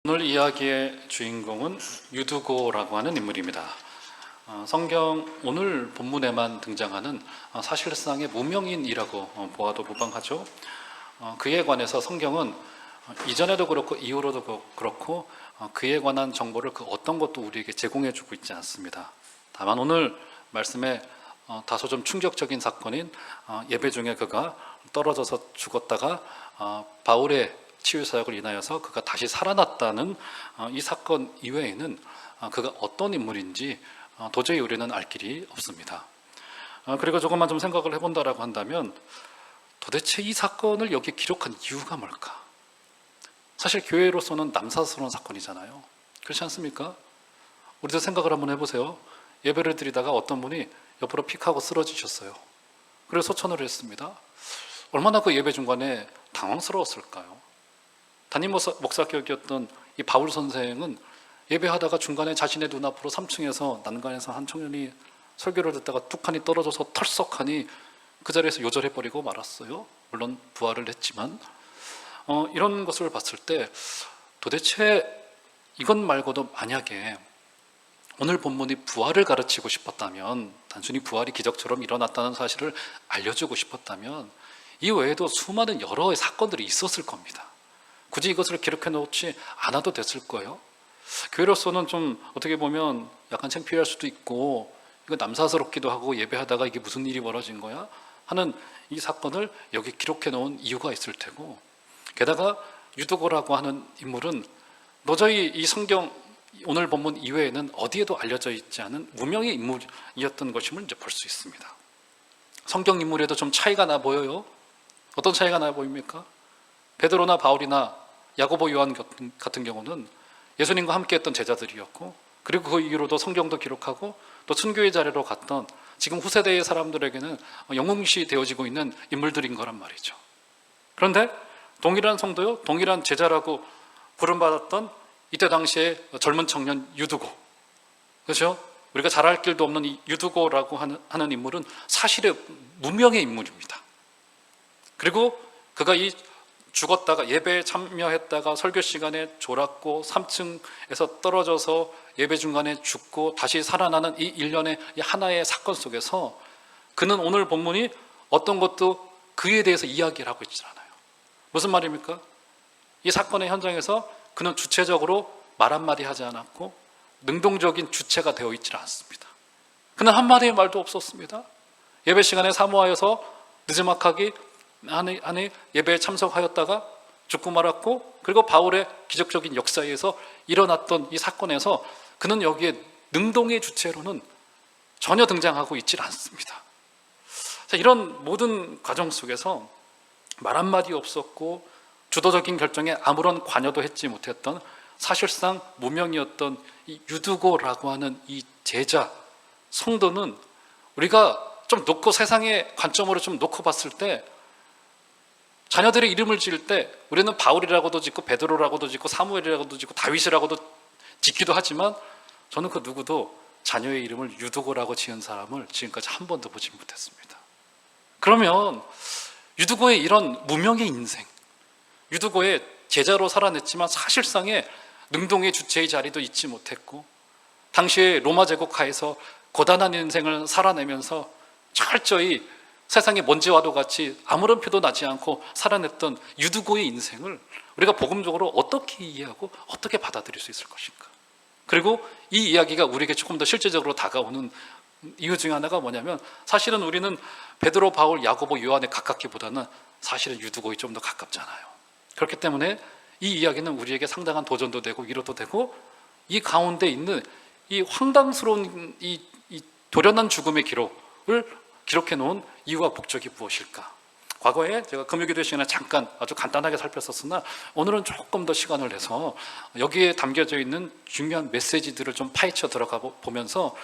오늘 이야기의 주인공은 유두고라고 하는 인물입니다. 성경 오늘 본문에만 등장하는 사실상의 무명인이라고 보아도 무방하죠. 그에 관해서 성경은 이전에도 그렇고 이후로도 그렇고 그에 관한 정보를 그 어떤 것도 우리에게 제공해주고 있지 않습니다. 다만 오늘 말씀에 다소 좀 충격적인 사건인 예배 중에 그가 떨어져서 죽었다가 바울의 치유사역을 인하여서 그가 다시 살아났다는 이 사건 이외에는 그가 어떤 인물인지 도저히 우리는 알 길이 없습니다. 그리고 조금만 좀 생각을 해본다라고 한다면 도대체 이 사건을 여기 기록한 이유가 뭘까? 사실 교회로서는 남사스러운 사건이잖아요. 그렇지 않습니까? 우리도 생각을 한번 해보세요. 예배를 드리다가 어떤 분이 옆으로 픽하고 쓰러지셨어요. 그래서 소천을 했습니다. 얼마나 그 예배 중간에 당황스러웠을까요? 담임 목사격이었던 이 바울 선생은 예배하다가 중간에 자신의 눈앞으로 3층에서 난간에서 한 청년이 설교를 듣다가 뚝하니 떨어져서 털썩하니 그 자리에서 요절해버리고 말았어요. 물론 부활을 했지만 이런 것을 봤을 때 도대체 이것 말고도 만약에 오늘 본문이 부활을 가르치고 싶었다면, 단순히 부활이 기적처럼 일어났다는 사실을 알려주고 싶었다면 이 외에도 수많은 여러 사건들이 있었을 겁니다. 굳이 이것을 기록해 놓지 않아도 됐을 거예요. 교회로서는 좀 어떻게 보면 약간 창피할 수도 있고 이거 남사스럽기도 하고 예배하다가 이게 무슨 일이 벌어진 거야? 하는 이 사건을 여기 기록해 놓은 이유가 있을 테고, 게다가 유두고라고 하는 인물은 도저히 이 성경 오늘 본문 이외에는 어디에도 알려져 있지 않은 무명의 인물이었던 것임을 이제 볼 수 있습니다. 성경 인물에도 좀 차이가 나 보여요. 어떤 차이가 나 보입니까? 베드로나 바울이나 야고보 요한 같은 경우는 예수님과 함께했던 제자들이었고, 그리고 그 이후로도 성경도 기록하고 또 순교의 자리로 갔던 지금 후세대의 사람들에게는 영웅시 되어지고 있는 인물들인 거란 말이죠. 그런데 동일한 성도요, 동일한 제자라고 부름받았던 이때 당시에 젊은 청년 유두고, 그렇죠? 우리가 잘 알 길도 없는 이 유두고라고 하는 인물은 사실의 무명의 인물입니다. 그리고 그가 이 죽었다가 예배에 참여했다가 설교 시간에 졸았고 3층에서 떨어져서 예배 중간에 죽고 다시 살아나는 이 일련의 하나의 사건 속에서 그는 오늘 본문이 어떤 것도 그에 대해서 이야기를 하고 있지 않아요. 무슨 말입니까? 이 사건의 현장에서 그는 주체적으로 말 한마디 하지 않았고 능동적인 주체가 되어 있지 않습니다. 그는 한마디의 말도 없었습니다. 예배 시간에 사모하여서 느지막하게 안에 예배에 참석하였다가 죽고 말았고, 그리고 바울의 기적적인 역사에 의해서 일어났던 이 사건에서 그는 여기에 능동의 주체로는 전혀 등장하고 있지 않습니다. 이런 모든 과정 속에서 말 한마디 없었고 주도적인 결정에 아무런 관여도 했지 못했던 사실상 무명이었던 이 유두고라고 하는 이 제자 성도는 우리가 좀 놓고 세상의 관점으로 좀 놓고 봤을 때, 자녀들의 이름을 지을 때 우리는 바울이라고도 짓고 베드로라고도 짓고 사무엘이라고도 짓고 다윗이라고도 짓기도 하지만 저는 그 누구도 자녀의 이름을 유두고라고 지은 사람을 지금까지 한 번도 보지 못했습니다. 그러면 유두고의 이런 무명의 인생, 유두고의 제자로 살아냈지만 사실상의 능동의 주체의 자리도 잊지 못했고, 당시에 로마 제국 하에서 고단한 인생을 살아내면서 철저히 세상의 먼지와도 같이 아무런 표도 나지 않고 살아냈던 유두고의 인생을 우리가 복음적으로 어떻게 이해하고 어떻게 받아들일 수 있을 것인가? 그리고 이 이야기가 우리에게 조금 더 실제적으로 다가오는 이유 중에 하나가 뭐냐면, 사실은 우리는 베드로, 바울, 야고보, 요한에 가깝기보다는 사실은 유두고에 좀 더 가깝잖아요. 그렇기 때문에 이 이야기는 우리에게 상당한 도전도 되고 위로도 되고, 이 가운데 있는 이 황당스러운 이 도련한 죽음의 기록을 기록해 놓은 이유와 목적이 무엇일까? 과거에 제가 금요기도 시간에 잠깐 아주 간단하게 살폈었으나 오늘은 조금 더 시간을 내서 여기에 담겨져 있는 중요한 메시지들을 좀 파헤쳐 들어가 보면서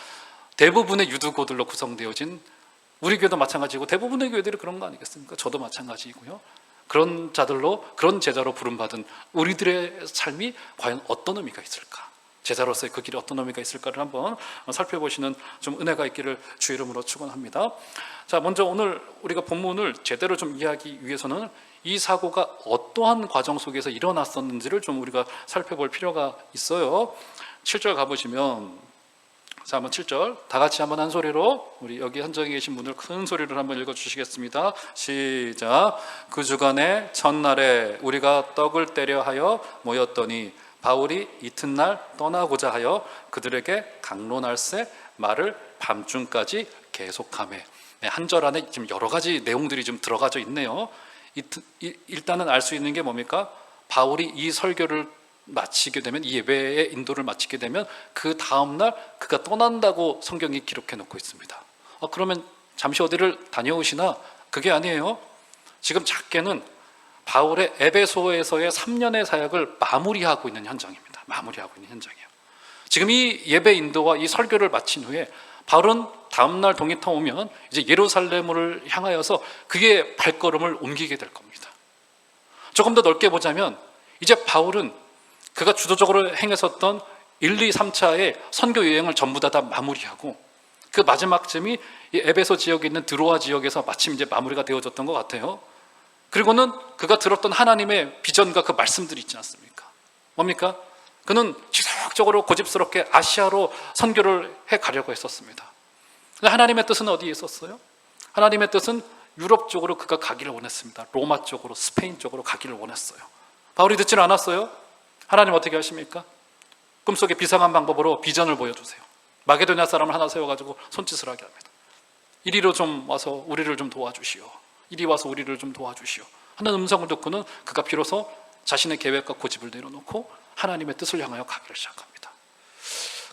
대부분의 유두고들로 구성되어진, 우리 교회도 마찬가지고 대부분의 교회들이 그런 거 아니겠습니까? 저도 마찬가지이고요. 그런 자들로, 그런 제자로 부름받은 우리들의 삶이 과연 어떤 의미가 있을까? 제자로서의 그 길에 어떤 의미가 있을까를 한번 살펴보시는 좀 은혜가 있기를 주 이름으로 축원합니다. 자, 먼저 오늘 우리가 본문을 제대로 좀 이해하기 위해서는 이 사고가 어떠한 과정 속에서 일어났었는지를 좀 우리가 살펴볼 필요가 있어요. 7절 가보시면, 자, 한번 7절 다 같이 한번 한 소리로 우리 여기 현장에 계신 분들 큰 소리를 한번 읽어주시겠습니다. 시작. 그 주간의 첫날에 우리가 떡을 떼려 하여 모였더니 바울이 이튿날 떠나고자 하여 그들에게 강론할세 말을 밤중까지 계속하며. 한 절 안에 지금 여러 가지 내용들이 좀 들어가져 있네요. 일단은 알 수 있는 게 뭡니까? 바울이 이 설교를 마치게 되면, 이 예배의 인도를 마치게 되면 그 다음날 그가 떠난다고 성경이 기록해 놓고 있습니다. 그러면 잠시 어디를 다녀오시나? 그게 아니에요. 지금 작게는 바울의 에베소에서의 3년의 사역을 마무리하고 있는 현장입니다. 마무리하고 있는 현장이에요. 지금 이 예배 인도와 이 설교를 마친 후에 바울은 다음날 동이 터오면 이제 예루살렘을 향하여서 그의 발걸음을 옮기게 될 겁니다. 조금 더 넓게 보자면 이제 바울은 그가 주도적으로 행했었던 1, 2, 3차의 선교 여행을 전부 다 마무리하고 그 마지막쯤이 이 에베소 지역에 있는 드로아 지역에서 마침 이제 마무리가 되어졌던 것 같아요. 그리고는 그가 들었던 하나님의 비전과 그 말씀들이 있지 않습니까? 뭡니까? 그는 지속적으로 고집스럽게 아시아로 선교를 해 가려고 했었습니다. 근데 하나님의 뜻은 어디에 있었어요? 하나님의 뜻은 유럽 쪽으로 그가 가기를 원했습니다. 로마 쪽으로, 스페인 쪽으로 가기를 원했어요. 바울이 듣지는 않았어요. 하나님 어떻게 하십니까? 꿈속에 비상한 방법으로 비전을 보여주세요. 마게도냐 사람을 하나 세워가지고 손짓을 하게 합니다. 이리로 좀 와서 우리를 좀 도와주시오. 이리 와서 우리를 좀 도와주시오 하는 음성을 듣고는 그가 비로소 자신의 계획과 고집을 내려놓고 하나님의 뜻을 향하여 가기를 시작합니다.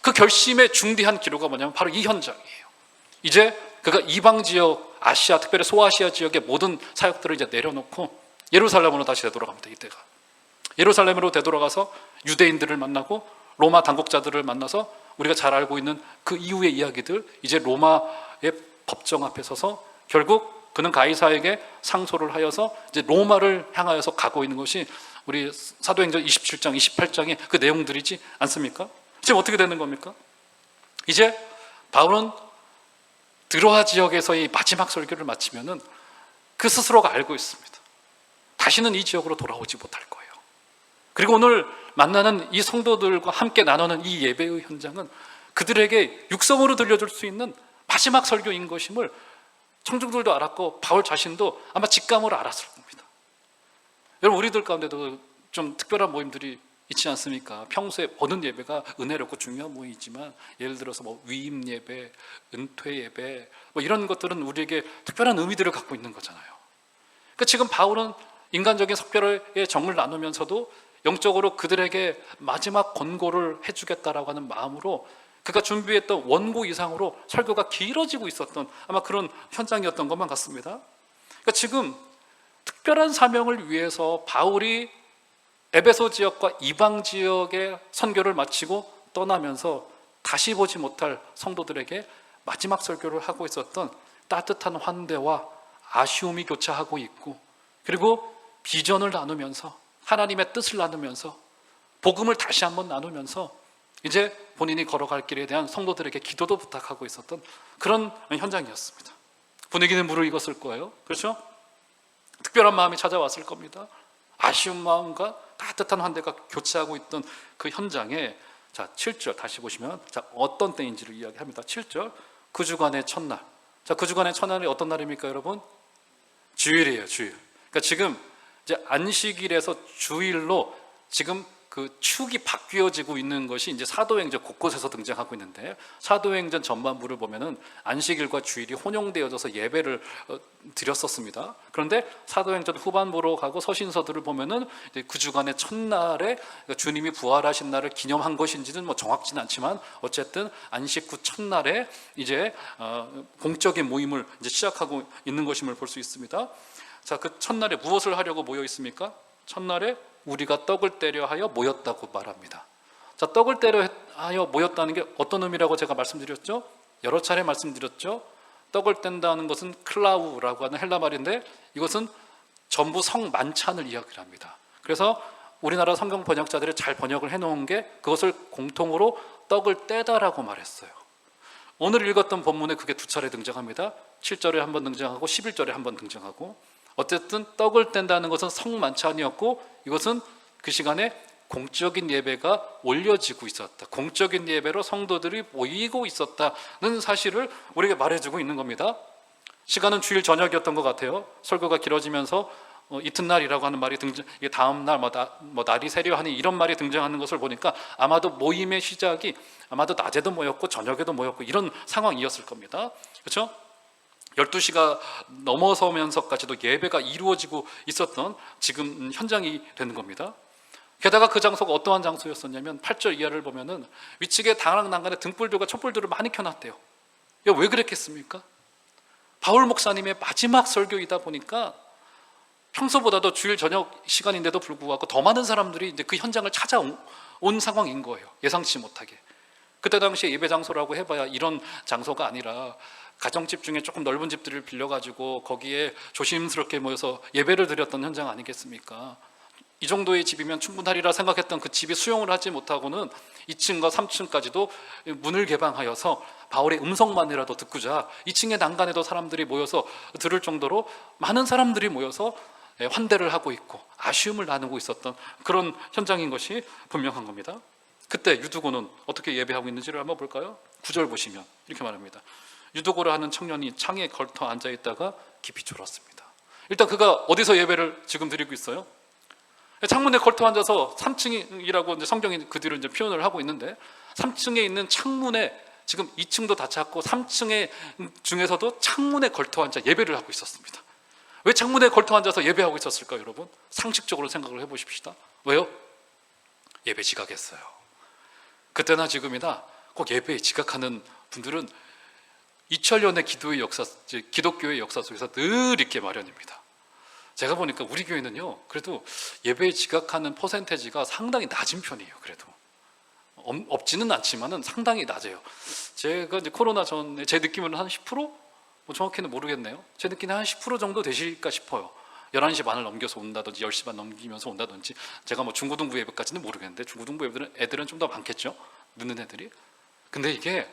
그 결심의 중대한 기로가 뭐냐면 바로 이 현장이에요. 이제 그가 이방 지역, 아시아, 특별히 소아시아 지역의 모든 사역들을 이제 내려놓고 예루살렘으로 다시 되돌아갑니다. 이때가 예루살렘으로 되돌아가서 유대인들을 만나고 로마 당국자들을 만나서 우리가 잘 알고 있는 그 이후의 이야기들, 이제 로마의 법정 앞에 서서 결국 그는 가이사에게 상소를 하여서 이제 로마를 향하여서 가고 있는 것이 우리 사도행전 27장, 28장의 그 내용들이지 않습니까? 지금 어떻게 되는 겁니까? 이제 바울은 드로아 지역에서의 마지막 설교를 마치면은 그 스스로가 알고 있습니다. 다시는 이 지역으로 돌아오지 못할 거예요. 그리고 오늘 만나는 이 성도들과 함께 나누는 이 예배의 현장은 그들에게 육성으로 들려줄 수 있는 마지막 설교인 것임을 청중들도 알았고 바울 자신도 아마 직감으로 알았을 겁니다. 여러분, 우리들 가운데도 좀 특별한 모임들이 있지 않습니까? 평소에 보는 예배가 은혜롭고 중요한 모임이지만 예를 들어서 뭐 위임 예배, 은퇴 예배 뭐 이런 것들은 우리에게 특별한 의미들을 갖고 있는 거잖아요. 그러니까 지금 바울은 인간적인 석별의 정을 나누면서도 영적으로 그들에게 마지막 권고를 해주겠다라고 하는 마음으로 그가 준비했던 원고 이상으로 설교가 길어지고 있었던 아마 그런 현장이었던 것만 같습니다. 그러니까 지금 특별한 사명을 위해서 바울이 에베소 지역과 이방 지역의 선교를 마치고 떠나면서 다시 보지 못할 성도들에게 마지막 설교를 하고 있었던 따뜻한 환대와 아쉬움이 교차하고 있고, 그리고 비전을 나누면서 하나님의 뜻을 나누면서 복음을 다시 한번 나누면서 이제 본인이 걸어갈 길에 대한 성도들에게 기도도 부탁하고 있었던 그런 현장이었습니다. 분위기는 무르익었을 거예요. 그렇죠? 특별한 마음이 찾아왔을 겁니다. 아쉬운 마음과 따뜻한 환대가 교차하고 있던 그 현장에, 자 7절 다시 보시면 자 어떤 때인지를 이야기합니다. 7절 그 주간의 첫날. 자, 그 주간의 첫날이 어떤 날입니까, 여러분? 주일이에요, 주일. 그러니까 지금 이제 안식일에서 주일로 지금 그 축이 바뀌어지고 있는 것이 이제 사도행전 곳곳에서 등장하고 있는데, 사도행전 전반부를 보면은 안식일과 주일이 혼용되어져서 예배를 드렸었습니다. 그런데 사도행전 후반부로 가고 서신서들을 보면은 이제 그 주간의 첫날에 주님이 부활하신 날을 기념한 것인지는 뭐 정확지는 않지만 어쨌든 안식 후 첫날에 이제 공적인 모임을 이제 시작하고 있는 것임을 볼 수 있습니다. 자, 그 첫날에 무엇을 하려고 모여 있습니까? 첫날에 우리가 떡을 떼려 하여 모였다고 말합니다. 자, 떡을 떼려 하여 모였다는 게 어떤 의미라고 제가 말씀드렸죠? 여러 차례 말씀드렸죠? 떡을 뗀다는 것은 클라우라고 하는 헬라 말인데 이것은 전부 성만찬을 이야기를 합니다. 그래서 우리나라 성경 번역자들이 잘 번역을 해놓은 게 그것을 공통으로 떡을 떼다라고 말했어요. 오늘 읽었던 본문에 그게 두 차례 등장합니다. 7절에 한 번 등장하고 11절에 한 번 등장하고, 어쨌든 떡을 뗀다는 것은 성만찬이었고 이것은 그 시간에 공적인 예배가 올려지고 있었다, 공적인 예배로 성도들이 모이고 있었다는 사실을 우리에게 말해주고 있는 겁니다. 시간은 주일 저녁이었던 것 같아요. 설교가 길어지면서 이튿날이라고 하는 말이 등장, 다음 날 날이 새려하니 이런 말이 등장하는 것을 보니까 아마도 모임의 시작이 아마도 낮에도 모였고 저녁에도 모였고 이런 상황이었을 겁니다. 그렇죠? 12시가 넘어서면서까지도 예배가 이루어지고 있었던 지금 현장이 되는 겁니다. 게다가 그 장소가 어떠한 장소였었냐면 8절 이하를 보면은 위측에 당랑난간에 등불들과 촛불들을 많이 켜놨대요. 왜 그랬겠습니까? 바울 목사님의 마지막 설교이다 보니까 평소보다도 주일 저녁 시간인데도 불구하고 더 많은 사람들이 이제 그 현장을 찾아온 상황인 거예요. 예상치 못하게. 그때 당시에 예배 장소라고 해봐야 이런 장소가 아니라 가정집 중에 조금 넓은 집들을 빌려가지고 거기에 조심스럽게 모여서 예배를 드렸던 현장 아니겠습니까? 이 정도의 집이면 충분하리라 생각했던 그 집이 수용을 하지 못하고는 2층과 3층까지도 문을 개방하여서 바울의 음성만이라도 듣고자 2층의 난간에도 사람들이 모여서 들을 정도로 많은 사람들이 모여서 환대를 하고 있고 아쉬움을 나누고 있었던 그런 현장인 것이 분명한 겁니다. 그때 유두고는 어떻게 예배하고 있는지를 한번 볼까요? 9절 보시면 이렇게 말합니다. 유두고라 하는 청년이 창에 걸터 앉아있다가 깊이 졸았습니다. 일단 그가 어디서 예배를 지금 드리고 있어요? 창문에 걸터 앉아서 3층이라고 이제 성경이 그 뒤로 이제 표현을 하고 있는데 3층에 있는 창문에 지금 2층도 다 찼고 3층에 중에서도 창문에 걸터 앉아 예배를 하고 있었습니다. 왜 창문에 걸터 앉아서 예배하고 있었을까요, 여러분? 상식적으로 생각을 해보십시다. 왜요? 예배 지각했어요. 그때나 지금이나 꼭 예배에 지각하는 분들은 2000년의 기독교의 역사 속에서 늘 있게 마련입니다. 제가 보니까 우리 교회는요, 그래도 예배에 지각하는 퍼센테이지가 상당히 낮은 편이에요. 그래도 없지는 않지만은 상당히 낮아요. 제가 이제 코로나 전에 제 느낌으로는 한 10%? 정확히는 모르겠네요. 제 느낌은 한 10% 정도 되실까 싶어요. 11시 반을 넘겨서 온다든지 10시 반 넘기면서 온다든지. 제가 중고등부 예배까지는 모르겠는데 중고등부 애들은 좀 더 많겠죠, 늦는 애들이. 근데 이게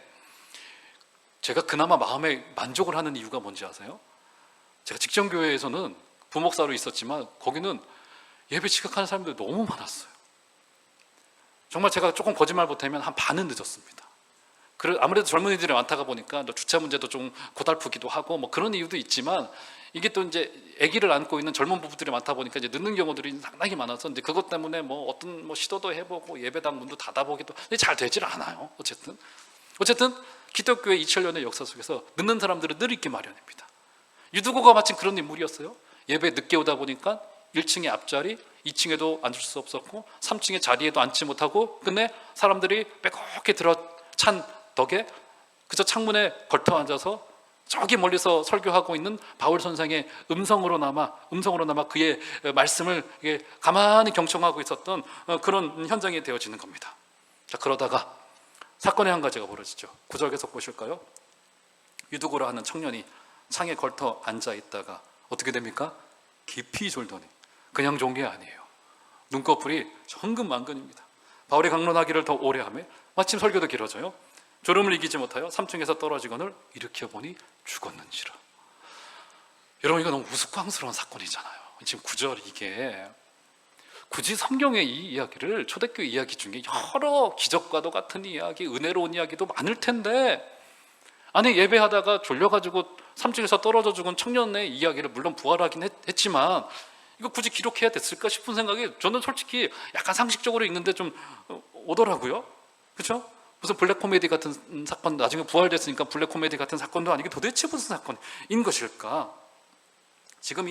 제가 그나마 마음에 만족을 하는 이유가 뭔지 아세요? 제가 직전교회에서는 부목사로 있었지만 거기는 예배 지각하는 사람들이 너무 많았어요. 정말 제가 조금 거짓말 못하면 한 반은 늦었습니다. 아무래도 젊은이들이 많다가 보니까 주차 문제도 좀 고달프기도 하고 그런 이유도 있지만, 이게 또 이제 아기를 안고 있는 젊은 부부들이 많다 보니까 이제 늦는 경우들이 상당히 많아서 이제 그것 때문에 어떤 시도도 해보고 예배당 문도 닫아보기도 잘 되질 않아요. 어쨌든 기독교의 2000년의 역사 속에서 늦는 사람들은 늘 있기 마련입니다. 유두고가 마침 그런 인물이었어요. 예배 늦게 오다 보니까 1층의 앞자리, 2층에도 앉을 수 없었고 3층의 자리에도 앉지 못하고 끝내 사람들이 빼곡히 들어찬 덕에 그저 창문에 걸터 앉아서 저기 멀리서 설교하고 있는 바울 선생의 음성으로나마 그의 말씀을 가만히 경청하고 있었던 그런 현장이 되어지는 겁니다. 자, 그러다가 사건의 한 가지가 벌어지죠. 9절 계속 보실까요? 유두고라 하는 청년이 창에 걸터 앉아 있다가 어떻게 됩니까? 깊이 졸더니. 그냥 좋은 게 아니에요. 눈꺼풀이 천근만근입니다. 바울이 강론하기를 더 오래 하며 마침 설교도 길어져요. 졸음을 이기지 못하여 3층에서 떨어지거늘 일으켜보니 죽었는지라. 여러분, 이거 너무 우스꽝스러운 사건이잖아요. 지금 9절 이게 굳이 성경의 이 이야기를 초대교 이야기 중에 여러 기적과도 같은 이야기, 은혜로운 이야기도 많을 텐데, 아니 예배하다가 졸려가지고 3층에서 떨어져 죽은 청년의 이야기를 물론 부활하긴 했지만 이거 굳이 기록해야 됐을까 싶은 생각이 저는 솔직히 약간 상식적으로 읽는데 좀 오더라고요. 그렇죠? 무슨 블랙 코미디 같은 사건, 나중에 부활됐으니까 블랙 코미디 같은 사건도 아니고 도대체 무슨 사건인 것일까? 지금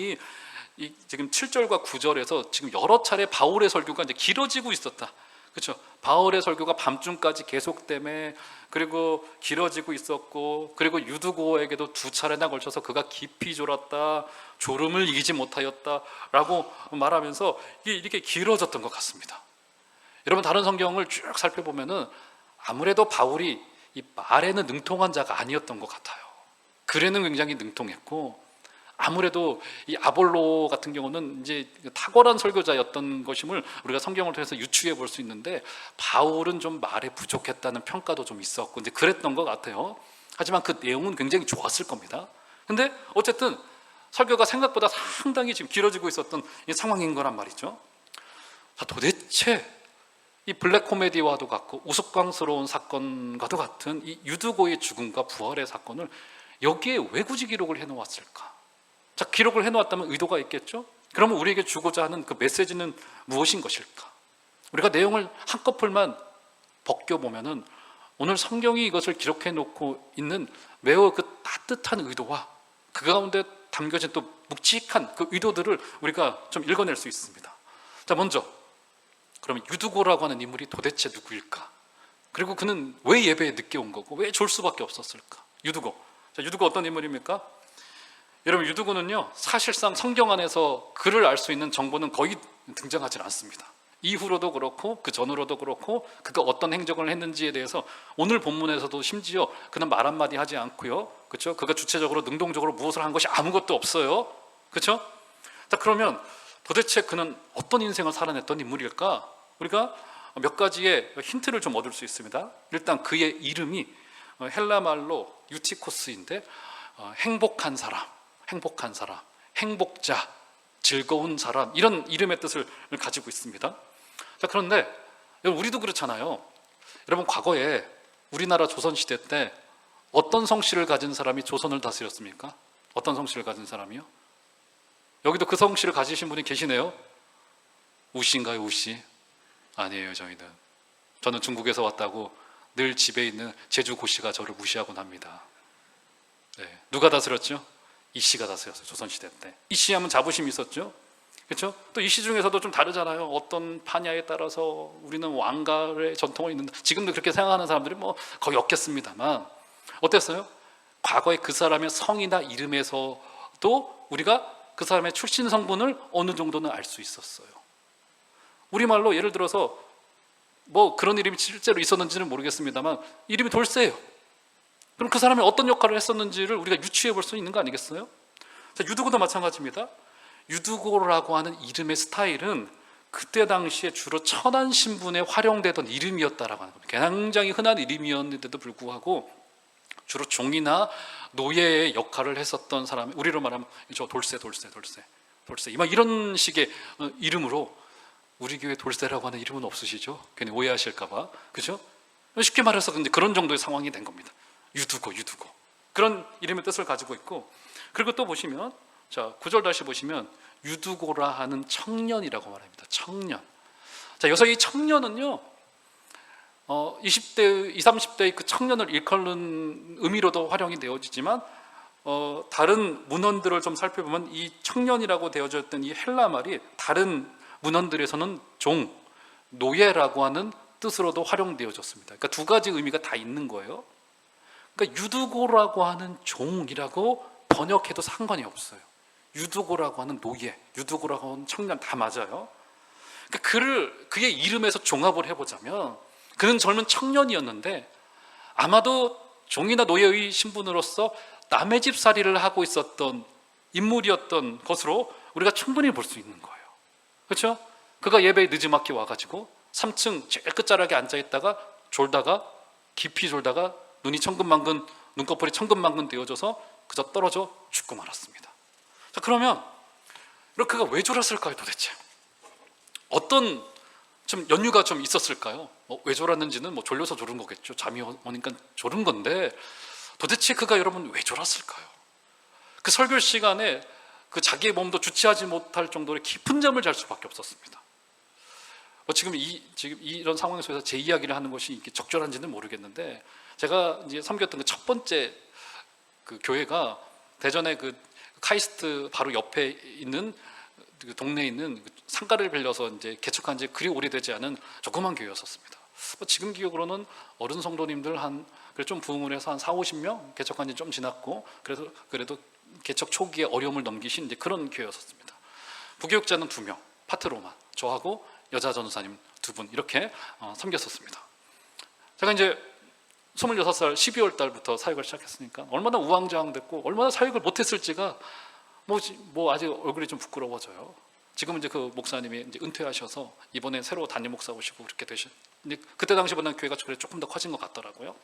지금 7절과 9절에서 지금 여러 차례 바울의 설교가 이제 길어지고 있었다. 그렇죠? 바울의 설교가 밤중까지 계속되매 그리고 길어지고 있었고, 그리고 유두고에게도 2차례나 걸쳐서 그가 깊이 졸았다, 졸음을 이기지 못하였다라고 말하면서 이게 이렇게 길어졌던 것 같습니다. 여러분, 다른 성경을 쭉 살펴보면은 아무래도 바울이 이 말에는 능통한 자가 아니었던 것 같아요. 글에는 굉장히 능통했고 아무래도 이 아볼로 같은 경우는 이제 탁월한 설교자였던 것임을 우리가 성경을 통해서 유추해 볼 수 있는데, 바울은 좀 말에 부족했다는 평가도 좀 있었고 이제 그랬던 것 같아요. 하지만 그 내용은 굉장히 좋았을 겁니다. 근데 어쨌든 설교가 생각보다 상당히 지금 길어지고 있었던 이 상황인 거란 말이죠. 자, 도대체 이 블랙 코미디와도 같고 우스꽝스러운 사건과도 같은 이 유두고의 죽음과 부활의 사건을 여기에 왜 굳이 기록을 해놓았을까? 자, 기록을 해놓았다면 의도가 있겠죠? 그러면 우리에게 주고자 하는 그 메시지는 무엇인 것일까? 우리가 내용을 한꺼풀만 벗겨보면은 오늘 성경이 이것을 기록해 놓고 있는 매우 그 따뜻한 의도와 그 가운데 담겨진 또 묵직한 그 의도들을 우리가 좀 읽어낼 수 있습니다. 자, 먼저 그러면 유두고라고 하는 인물이 도대체 누구일까? 그리고 그는 왜 예배에 늦게 온 거고 왜 졸 수밖에 없었을까? 유두고. 자, 유두고 어떤 인물입니까? 여러분, 유두고는요 사실상 성경 안에서 그를 알 수 있는 정보는 거의 등장하지 않습니다. 이후로도 그렇고 그 전으로도 그렇고 그가 어떤 행적을 했는지에 대해서 오늘 본문에서도 심지어 그는 말 한마디 하지 않고요, 그렇죠? 그가 주체적으로 능동적으로 무엇을 한 것이 아무것도 없어요, 그렇죠? 자, 그러면 도대체 그는 어떤 인생을 살아냈던 인물일까? 우리가 몇 가지의 힌트를 좀 얻을 수 있습니다. 일단 그의 이름이 헬라 말로 유티코스인데 행복한 사람, 행복자, 즐거운 사람, 이런 이름의 뜻을 가지고 있습니다. 자, 그런데 우리도 그렇잖아요. 여러분, 과거에 우리나라 조선시대 때 어떤 성씨를 가진 사람이 조선을 다스렸습니까? 어떤 성씨를 가진 사람이요? 여기도 그 성씨를 가지신 분이 계시네요. 우씨인가요? 우씨? 아니에요. 저는 중국에서 왔다고 늘 집에 있는 제주 고씨가 저를 무시하곤 합니다. 네. 누가 다스렸죠? 이씨가 다스렸어요. 조선시대 때. 이씨 하면 자부심이 있었죠, 그렇죠? 또 이씨 중에서도 좀 다르잖아요. 어떤 파냐에 따라서 우리는 왕가의 전통이 있는데, 지금도 그렇게 생각하는 사람들이 뭐 거의 없겠습니다만, 어땠어요? 과거에 그 사람의 성이나 이름에서도 우리가 그 사람의 출신 성분을 어느 정도는 알 수 있었어요. 우리말로 예를 들어서 뭐 그런 이름이 실제로 있었는지는 모르겠습니다만 이름이 돌쇠예요. 그럼 그 사람이 어떤 역할을 했었는지를 우리가 유추해 볼 수 있는 거 아니겠어요? 자, 유두고도 마찬가지입니다. 유두고라고 하는 이름의 스타일은 그때 당시에 주로 천한 신분에 활용되던 이름이었다라고 하는 겁니다. 굉장히 흔한 이름이었는데도 불구하고 주로 종이나 노예의 역할을 했었던 사람, 우리로 말하면 저 돌쇠 이런 식의 이름으로, 우리 교회 돌쇠라고 하는 이름은 없으시죠? 괜히 오해하실까봐, 그죠? 쉽게 말해서 그런 정도의 상황이 된 겁니다. 유두고 그런 이름의 뜻을 가지고 있고, 그리고 또 보시면, 자, 9절 다시 보시면 유두고라 하는 청년이라고 말합니다. 청년. 자, 여기서 이 청년은요 20대, 20, 30대의 그 청년을 일컬는 의미로도 활용이 되어지지만 다른 문헌들을 좀 살펴보면 이 청년이라고 되어져 있던 이 헬라 말이 다른 문헌들에서는 종, 노예라고 하는 뜻으로도 활용되어졌습니다. 그러니까 두 가지 의미가 다 있는 거예요. 그러니까 유두고라고 하는 종이라고 번역해도 상관이 없어요. 유두고라고 하는 노예, 유두고라고 하는 청년 다 맞아요. 그러니까 그의 이름에서 종합을 해보자면 그는 젊은 청년이었는데 아마도 종이나 노예의 신분으로서 남의 집살이를 하고 있었던 인물이었던 것으로 우리가 충분히 볼 수 있는 거예요. 그렇죠? 그가 예배에 늦지막히 와가지고 3층 제일 끝자락에 앉아있다가 깊이 졸다가 눈이 천근만근, 눈꺼풀이 천근만근 되어져서 그저 떨어져 죽고 말았습니다. 자, 그러면 그가 왜 졸았을까요, 도대체? 어떤 좀 연유가 좀 있었을까요? 왜 졸았는지는 졸려서 졸은 거겠죠. 잠이 오니까 졸은 건데, 도대체 그가 여러분 왜 졸았을까요? 그 설교 시간에 그 자기의 몸도 주체하지 못할 정도로 깊은 잠을 잘 수밖에 없었습니다. 지금 이런 상황에서 제 이야기를 하는 것이 이게 적절한지는 모르겠는데, 제가 이제 섬겼던 그 첫 번째 그 교회가 대전의 그 카이스트 바로 옆에 있는 그 동네에 있는 상가를 빌려서 이제 개척한 지 그리 오래되지 않은 조그만 교회였었습니다. 지금 기억으로는 어른 성도님들 좀 부흥을 해서 한 40-50명 개척한 지 좀 지났고, 그래도 개척 초기에 어려움을 넘기신 이제 그런 교회였었습니다. 부교육자는 2명, 파트로만, 저하고 여자 전도사님 2분 이렇게 섬겼었습니다. 제가 이제 26살 12월 달부터 사역을 시작했으니까 얼마나 우왕좌왕됐고 얼마나 사역을 못했을지가 뭐 아직 얼굴이 좀 부끄러워져요. 지금은 이제 그 목사님이 이제 은퇴하셔서 이번에 새로 담임 목사 오시고 그렇게 근데 그때 당시보다는 교회가 조금 더 커진 것 같더라고요.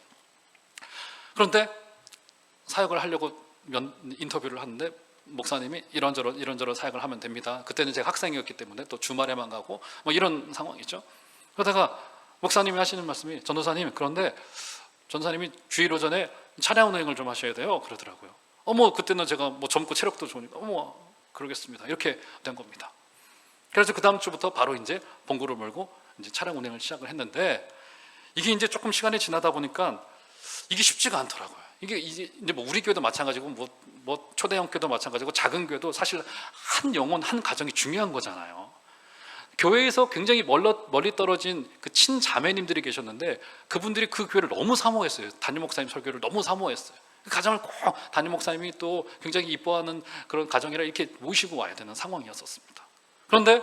그런데 사역을 하려고 인터뷰를 하는데 목사님이 이런저런 사역을 하면 됩니다. 그때는 제가 학생이었기 때문에 또 주말에만 가고 뭐 이런 상황이죠. 그러다가 목사님이 하시는 말씀이, 전도사님, 그런데 전도사님이 주일 오전에 차량 운행을 좀 하셔야 돼요, 그러더라고요. 그때는 제가 뭐 젊고 체력도 좋으니까 그러겠습니다, 이렇게 된 겁니다. 그래서 그 다음 주부터 바로 이제 봉구를 몰고 이제 차량 운행을 시작을 했는데, 이게 이제 조금 시간이 지나다 보니까 이게 쉽지가 않더라고요. 이게 이제 뭐 우리 교회도 마찬가지고 뭐 초대형 교회도 마찬가지고 작은 교회도 사실 한 영혼 한 가정이 중요한 거잖아요. 교회에서 굉장히 멀리 떨어진 그 친자매님들이 계셨는데 그분들이 그 교회를 너무 사모했어요. 담임 목사님 설교를 너무 사모했어요. 그 가정을 꼭 담임 목사님이 또 굉장히 이뻐하는 그런 가정이라 이렇게 모시고 와야 되는 상황이었었습니다. 그런데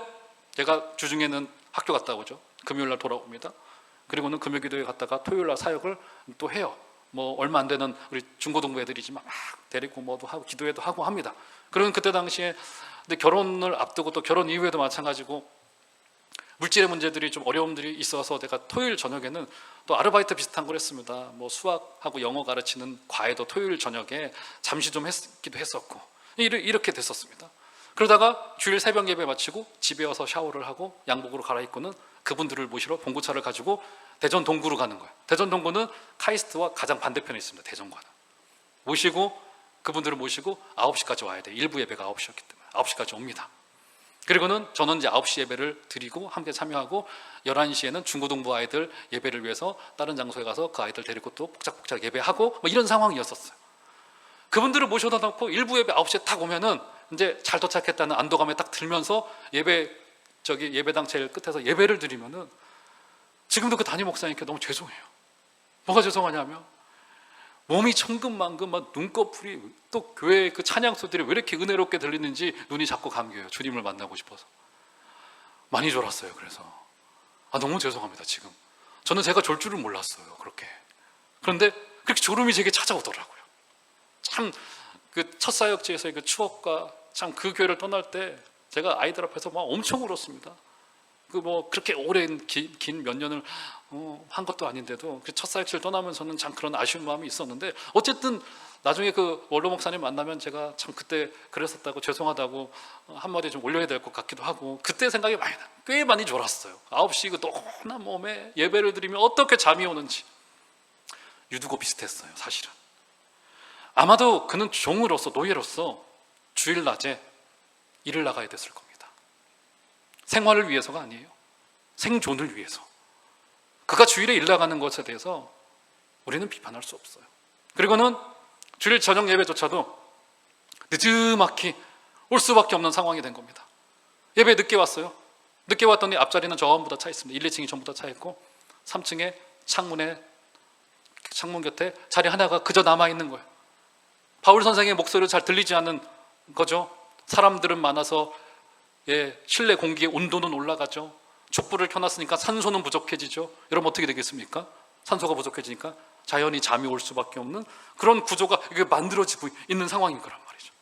제가 주중에는 학교 갔다 오죠. 금요일날 돌아옵니다. 그리고는 금요기도에 갔다가 토요일날 사역을 또 해요. 뭐 얼마 안 되는 우리 중고등부 애들이지만 막 데리고 뭐도 하고 기도회도 하고 합니다. 그러면 그때 당시에 근데 결혼을 앞두고 또 결혼 이후에도 마찬가지고 물질의 문제들이 좀 어려움들이 있어서 내가 토요일 저녁에는 또 아르바이트 비슷한 걸 했습니다. 뭐 수학하고 영어 가르치는 과외도 토요일 저녁에 잠시 좀 했기도 했었고 이렇게 됐었습니다. 그러다가 주일 새벽 예배 마치고 집에 와서 샤워를 하고 양복으로 갈아입고는 그분들을 모시러 봉구차를 가지고 대전 동구로 가는 거예요. 대전 동구는 카이스트와 가장 반대편에 있습니다. 대전과는. 그분들을 모시고 9시까지 와야 돼요. 일부 예배가 9시였기 때문에 9시까지 옵니다. 그리고는 저는 이제 9시 예배를 드리고 함께 참여하고 11시에는 중고등부 아이들 예배를 위해서 다른 장소에 가서 그 아이들 데리고 또 복작복작 예배하고 뭐 이런 상황이었었어요. 그분들을 모셔다 놓고 일부 예배 9시에 딱 오면은 이제 잘 도착했다는 안도감에 딱 들면서 예배당 제일 끝에서 예배를 드리면은 지금도 그 담임 목사님께 너무 죄송해요. 뭐가 죄송하냐면 몸이 천근만근 막 눈꺼풀이 또 교회 그 찬양 소들이 왜 이렇게 은혜롭게 들리는지 눈이 자꾸 감겨요. 주님을 만나고 싶어서 많이 졸았어요. 그래서 너무 죄송합니다. 지금 저는 제가 졸 줄을 몰랐어요. 그런데 그렇게 졸음이 제게 찾아오더라고요. 참 그 첫 사역지에서의 그 추억과 참 그 교회를 떠날 때 제가 아이들 앞에서 막 엄청 울었습니다. 그렇게 오랜 긴 몇 년을 한 것도 아닌데도 그 첫 사역지를 떠나면서는 참 그런 아쉬운 마음이 있었는데, 어쨌든 나중에 그 원로 목사님 만나면 제가 참 그때 그랬었다고 죄송하다고 한마디 좀 올려야 될 것 같기도 하고, 그때 생각이 꽤 많이 졸았어요. 9시 그 노곤한 몸에 예배를 드리면 어떻게 잠이 오는지. 유두고 비슷했어요. 사실은 아마도 그는 종으로서, 노예로서 주일낮에 일을 나가야 됐을 겁니다. 생활을 위해서가 아니에요. 생존을 위해서. 그가 주일에 일 나가는 것에 대해서 우리는 비판할 수 없어요. 그리고는 주일 저녁 예배조차도 늦지막히 올 수밖에 없는 상황이 된 겁니다. 예배 늦게 왔어요. 늦게 왔더니 앞자리는 전부 다 차 있습니다. 1, 2층이 전부 다 차 있고 3층에 창문 곁에 자리 하나가 그저 남아있는 거예요. 바울 선생의 목소리를 잘 들리지 않는 거죠. 사람들은 많아서 실내 공기의 온도는 올라가죠. 촛불을 켜놨으니까 산소는 부족해지죠. 여러분 어떻게 되겠습니까? 산소가 부족해지니까 자연히 잠이 올 수밖에 없는 그런 구조가 이게 만들어지고 있는 상황인 거란 말이죠.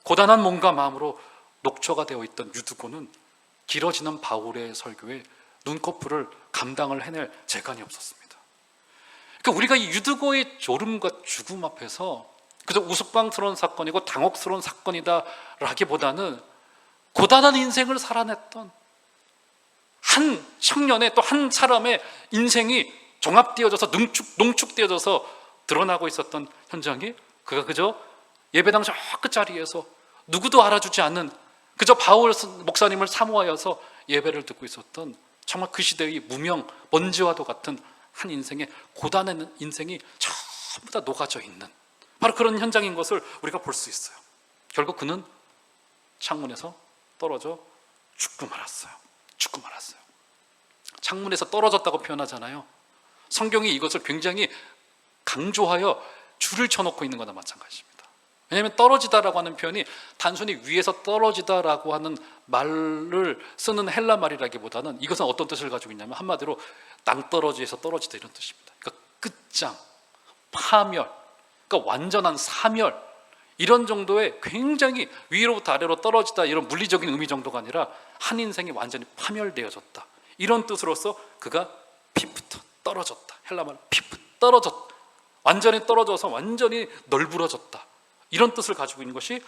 고단한 몸과 마음으로 녹초가 되어 있던 유두고는 길어지는 바울의 설교에 눈꺼풀을 감당을 해낼 재간이 없었습니다. 그러니까 우리가 이 유두고의 졸음과 죽음 앞에서 그저 우스꽝스러운 사건이고 당혹스러운 사건이다라기보다는 고단한 인생을 살아냈던 한 청년의, 또 한 사람의 인생이 종합되어져서 농축되어져서 드러나고 있었던 현장이, 그가 그저 예배당 저 끝자리에서 누구도 알아주지 않는 그저 바울 목사님을 사모하여서 예배를 듣고 있었던 정말 그 시대의 무명 먼지와도 같은 한 인생의 고단한 인생이 전부 다 녹아져 있는 바로 그런 현장인 것을 우리가 볼 수 있어요. 결국 그는 창문에서 떨어져 죽고 말았어요. 창문에서 떨어졌다고 표현하잖아요. 성경이 이것을 굉장히 강조하여 줄을 쳐놓고 있는 거나 마찬가지입니다. 왜냐하면 떨어지다라고 하는 표현이 단순히 위에서 떨어지다라고 하는 말을 쓰는 헬라 말이라기보다는 이것은 어떤 뜻을 가지고 있냐면 한마디로 낭떠러지에서 떨어지다 이런 뜻입니다. 그러니까 끝장, 파멸, 그러니까 완전한 사멸, 이런 정도의 굉장히 위로부터 아래로 떨어지다, 이런 물리적인 의미 정도가 아니라 한 인생이 완전히 파멸되어졌다, 이런 뜻으로서 그가 피부터 떨어졌다, 헬라말 피부 떨어졌다, 완전히 떨어져서 완전히 널브러졌다, 이런 뜻을 가지고 있는 것이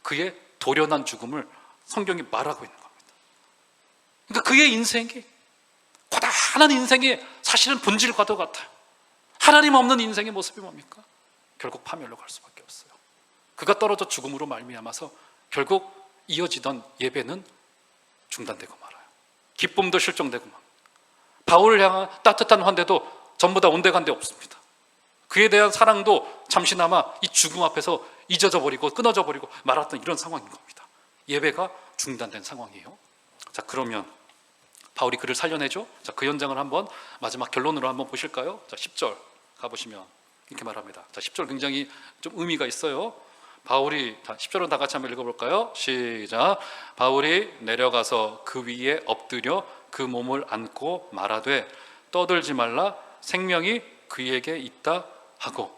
그의 도련한 죽음을 성경이 말하고 있는 겁니다. 그러니까 그의 인생이, 고단한 인생이 사실은 본질과도 같아요. 하나님 없는 인생의 모습이 뭡니까? 결국 파멸로 갈 수밖에 없어요. 그가 떨어져 죽음으로 말미암아서 결국 이어지던 예배는 중단되고 말아요. 기쁨도 실종되고 말. 바울을 향한 따뜻한 환대도 전부 다 온데간데 없습니다. 그에 대한 사랑도 잠시나마 이 죽음 앞에서 잊어져 버리고 끊어져 버리고 말았던 이런 상황인 겁니다. 예배가 중단된 상황이에요. 자, 그러면 바울이 그를 살려내죠. 자, 그 현장을 한번 마지막 결론으로 한번 보실까요? 자, 10절 가보시면 이렇게 말합니다. 자, 10절 굉장히 좀 의미가 있어요. 바울이, 10절은 다 같이 한번 읽어볼까요? 시작. 바울이 내려가서 그 위에 엎드려 그 몸을 안고 말하되 떠들지 말라, 생명이 그에게 있다 하고.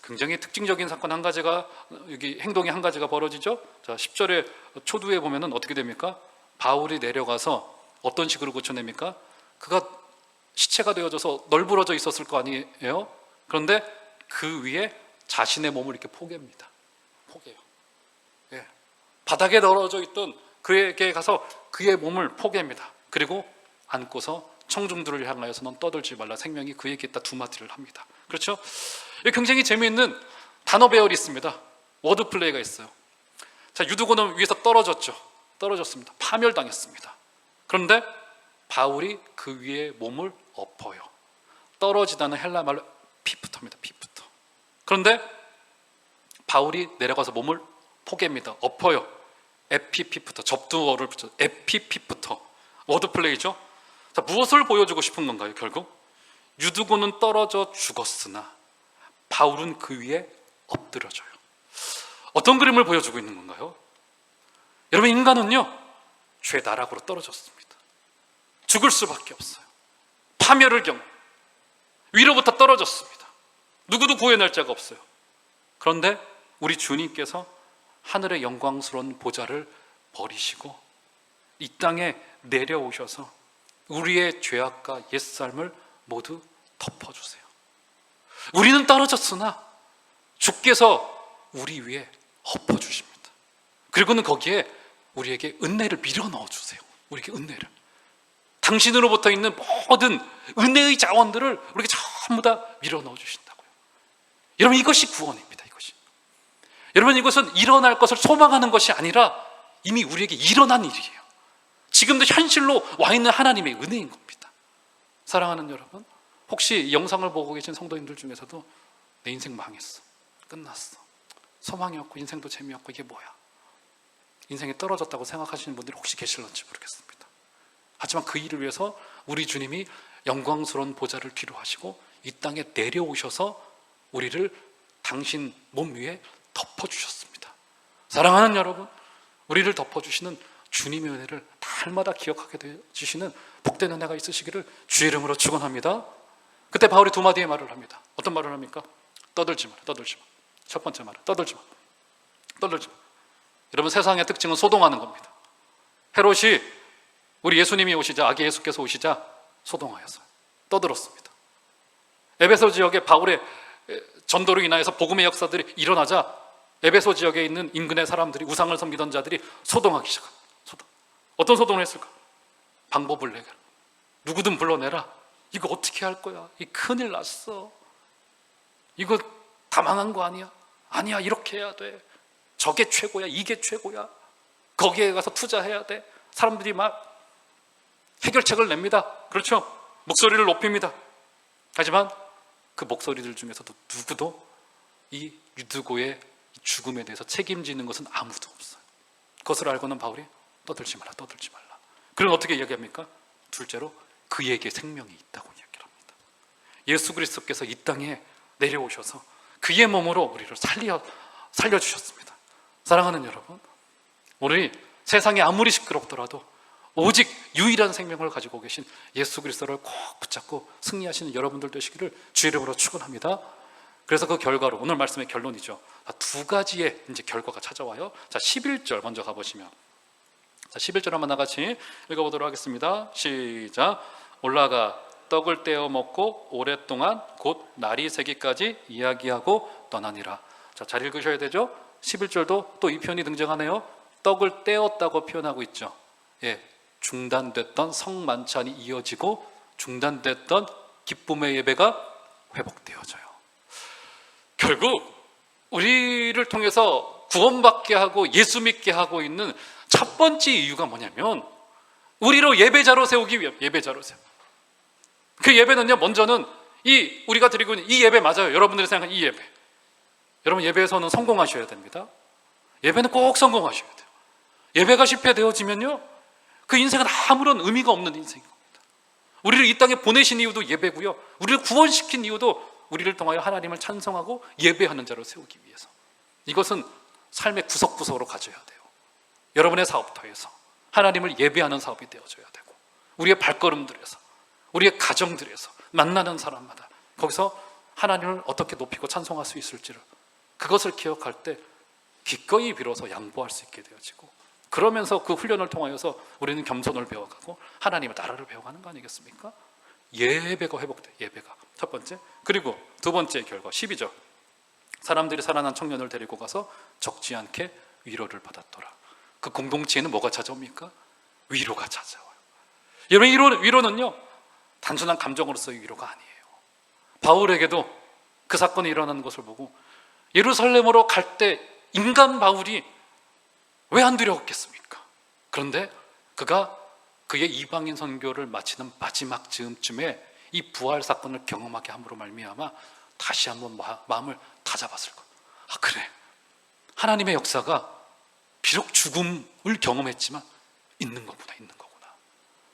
굉장히 특징적인 사건 한 가지가, 여기 행동이 한 가지가 벌어지죠. 자, 10절의 초두에 보면은 어떻게 됩니까? 바울이 내려가서 어떤 식으로 고쳐냅니까? 그가 시체가 되어져서 널브러져 있었을 거 아니에요? 그런데 그 위에 자신의 몸을 이렇게 포개입니다. 포개요. 예. 바닥에 널어져 있던 그에게 가서 그의 몸을 포개입니다. 그리고 안고서 청중들을 향하여서 넌 떠들지 말라, 생명이 그에게 있다, 두 마디를 합니다. 그렇죠? 굉장히 재미있는 단어 배열이 있습니다. 워드 플레이가 있어요. 자, 유두고는 위에서 떨어졌습니다. 파멸당했습니다. 그런데 바울이 그 위에 몸을 엎어요. 떨어지다는 헬라 말로 피프터입니다. 피프터. 그런데 바울이 내려가서 몸을 포개입니다. 엎어요. 에피피프터, 접두어를 붙여 에피피프터. 워드 플레이죠. 자, 무엇을 보여주고 싶은 건가요? 결국 유두고는 떨어져 죽었으나 바울은 그 위에 엎드려져요. 어떤 그림을 보여주고 있는 건가요? 여러분, 인간은요, 죄 나락으로 떨어졌습니다. 죽을 수밖에 없어요. 파멸을 경험, 위로부터 떨어졌습니다. 누구도 구해낼 자가 없어요. 그런데 우리 주님께서 하늘의 영광스러운 보좌를 버리시고 이 땅에 내려오셔서 우리의 죄악과 옛삶을 모두 덮어주세요. 우리는 떨어졌으나 주께서 우리 위에 엎어주십니다. 그리고는 거기에 우리에게 은혜를 밀어 넣어주세요. 우리에게 은혜를, 당신으로부터 있는 모든 은혜의 자원들을 우리에게 전부 다 밀어 넣어주신다고요. 여러분, 이것이 구원입니다. 이것이, 여러분, 이것은 일어날 것을 소망하는 것이 아니라 이미 우리에게 일어난 일이에요. 지금도 현실로 와 있는 하나님의 은혜인 겁니다. 사랑하는 여러분, 혹시 이 영상을 보고 계신 성도님들 중에서도 내 인생 망했어, 끝났어, 소망이 없고 인생도 재미없고 이게 뭐야, 인생이 떨어졌다고 생각하시는 분들이 혹시 계실런지 모르겠습니다. 하지만 그 일을 위해서 우리 주님이 영광스러운 보좌를 뒤로 하시고 이 땅에 내려오셔서 우리를 당신 몸 위에 덮어주셨습니다. 사랑하는 여러분, 우리를 덮어주시는 주님의 은혜를 날마다 기억하게 해주시는 복된 은혜가 있으시기를 주의 이름으로 축원합니다. 그때 바울이 두 마디의 말을 합니다. 어떤 말을 합니까? 떠들지 마라, 떠들지 마. 첫 번째 말은 떠들지 마, 떠들지 마. 여러분, 세상의 특징은 소동하는 겁니다. 헤롯이 우리 예수님이 오시자, 아기 예수께서 오시자 소동하였어요. 떠들었습니다. 에베소 지역에 바울의 전도로 인하여서 복음의 역사들이 일어나자 에베소 지역에 있는 인근의 사람들이, 우상을 섬기던 자들이 소동하기 시작합니다. 소동. 어떤 소동을 했을까? 방법을 내게, 누구든 불러내라. 이거 어떻게 할 거야? 이 큰일 났어. 이거 다 망한 거 아니야? 아니야, 이렇게 해야 돼. 저게 최고야, 이게 최고야. 거기에 가서 투자해야 돼. 사람들이 막 해결책을 냅니다. 그렇죠? 목소리를 높입니다. 하지만 그 목소리들 중에서도 누구도 이 유두고의 죽음에 대해서 책임지는 것은 아무도 없어요. 그것을 알고는 바울이 떠들지 말라, 떠들지 말라. 그럼 어떻게 이야기합니까? 둘째로 그에게 생명이 있다고 이야기를 합니다. 예수 그리스도께서 이 땅에 내려오셔서 그의 몸으로 우리를 살려주셨습니다. 사랑하는 여러분, 우리 세상이 아무리 시끄럽더라도 오직 유일한 생명을 가지고 계신 예수 그리스도를 꼭 붙잡고 승리하시는 여러분들 되시기를 주의 이름으로 축원합니다. 그래서 그 결과로 오늘 말씀의 결론이죠. 두 가지의 이제 결과가 찾아와요. 자, 11절 먼저 가보시면, 자, 11절 한번 나같이 읽어보도록 하겠습니다. 시작. 올라가 떡을 떼어 먹고 오랫동안 곧 날이 새기까지 이야기하고 떠나니라. 자, 잘 읽으셔야 되죠. 11절도 또 이 표현이 등장하네요. 떡을 떼었다고 표현하고 있죠. 예, 중단됐던 성만찬이 이어지고 중단됐던 기쁨의 예배가 회복되어져요. 결국 우리를 통해서 구원받게 하고 예수 믿게 하고 있는 첫 번째 이유가 뭐냐면 우리로 예배자로 세우기 위해, 예배자로 세워. 그 예배는요, 먼저는 우리가 드리고 있는 이 예배 맞아요. 여러분들이 생각하는 이 예배. 여러분, 예배에서는 성공하셔야 됩니다. 예배는 꼭 성공하셔야 돼요. 예배가 실패되어지면요, 그 인생은 아무런 의미가 없는 인생인 겁니다. 우리를 이 땅에 보내신 이유도 예배고요, 우리를 구원시킨 이유도 우리를 통하여 하나님을 찬송하고 예배하는 자로 세우기 위해서. 이것은 삶의 구석구석으로 가져야 돼요. 여러분의 사업터에서 하나님을 예배하는 사업이 되어줘야 되고, 우리의 발걸음들에서, 우리의 가정들에서, 만나는 사람마다 거기서 하나님을 어떻게 높이고 찬송할 수 있을지를, 그것을 기억할 때 기꺼이 빌어서 양보할 수 있게 되어지고, 그러면서 그 훈련을 통하여서 우리는 겸손을 배워가고 하나님의 나라를 배워가는 거 아니겠습니까? 예배가 회복돼. 예배가 첫 번째. 그리고 두 번째 결과 12절. 사람들이 살아난 청년을 데리고 가서 적지 않게 위로를 받았더라. 그 공동체에는 뭐가 찾아옵니까? 위로가 찾아와요. 여러분, 위로는요, 단순한 감정으로서의 위로가 아니에요. 바울에게도 그 사건이 일어나는 것을 보고 예루살렘으로 갈 때 인간 바울이 왜 안 두려웠겠습니까? 그런데 그가 그의 이방인 선교를 마치는 마지막 즈음쯤에 이 부활 사건을 경험하게 함으로 말미암아 다시 한번 마음을 다잡았을 것. 아, 그래, 하나님의 역사가 비록 죽음을 경험했지만 있는 거구나.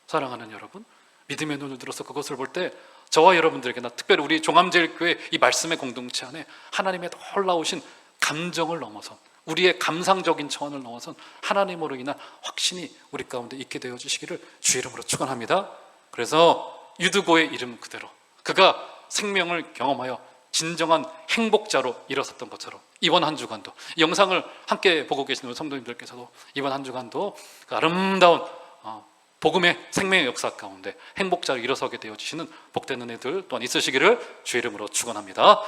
사랑하는 여러분, 믿음의 눈을 들어서 그것을 볼 때 저와 여러분들에게나, 특별히 우리 종암제일교회 이 말씀의 공동체 안에 하나님의 놀라우신 감정을 넘어선, 우리의 감상적인 차원을 넘어선 하나님으로 인한 확신이 우리 가운데 있게 되어 주시기를 주 이름으로 축원합니다. 그래서 유두고의 이름 그대로 그가 생명을 경험하여 진정한 행복자로 일어섰던 것처럼 이번 한 주간도, 이 영상을 함께 보고 계시는 성도님들께서도 이번 한 주간도 그 아름다운 복음의 생명의 역사 가운데 행복자로 일어서게 되어지시는 복된 은혜들 또한 있으시기를 주 이름으로 축원합니다.